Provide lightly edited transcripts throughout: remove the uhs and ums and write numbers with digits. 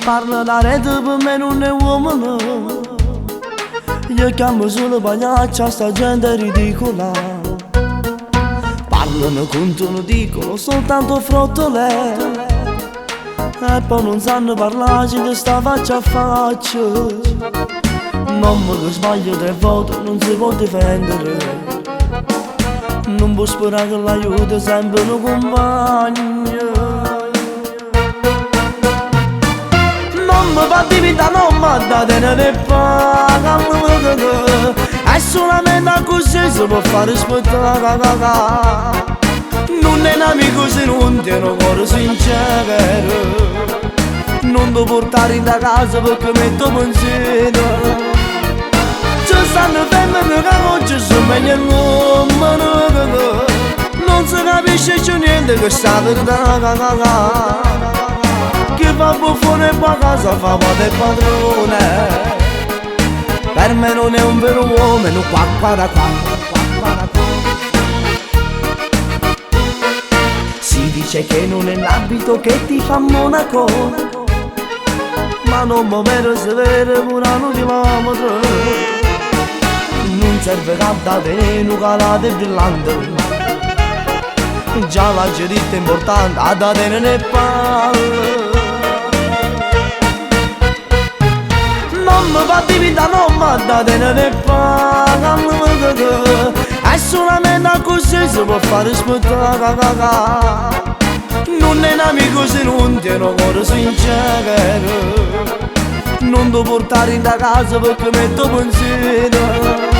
parla la rete per me non è uomo. Io chiamo solo bagnaccia sta gente ridicola. Parlano, contano, dicono soltanto frottole. E poi non sanno parlare di sta faccia a faccia. Non mi sbaglio 3 volte, non si può difendere. Non può sperare che l'aiuto sempre un compagno. Non mi fa diventare, non mi dà tenere paga. È solamente così si può fare rispettare. Non è un amico se non tiene un cuore sincero. Non devo portare in casa perché metto pensiero. Ci stanno femmine che oggi sono meglio l'uomo. Non si capisce più niente che sta verità. Chi fa buffone e qua casa fa padre e padrone. Per me non è un vero uomo, qua da qua. Si dice che non è l'abito che ti fa monaco, ma non muovere severe un chilometro. Non serve da tenere calate e brillante. Già la gerita è importante, a da tenere palle. Non mi fa diventare, non mi da tenere palle. È solamente così si può fare rispettare. Non è un amico se non tiene un cuore sincero. Non devo portare in casa perché metto pensiero.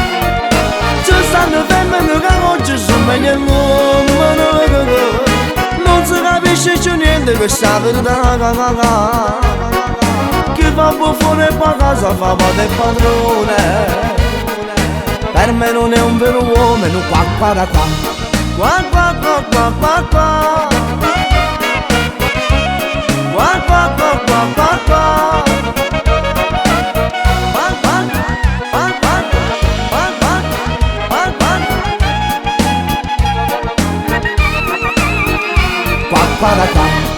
Ci stanno femmine che oggi sono meglio l'uomo. Non si capisce più niente che sta verità. Chi fa buffone e qua casa fa padre e padrone. Per me non è un vero uomo, qua da qua. Qua. Qua da qua.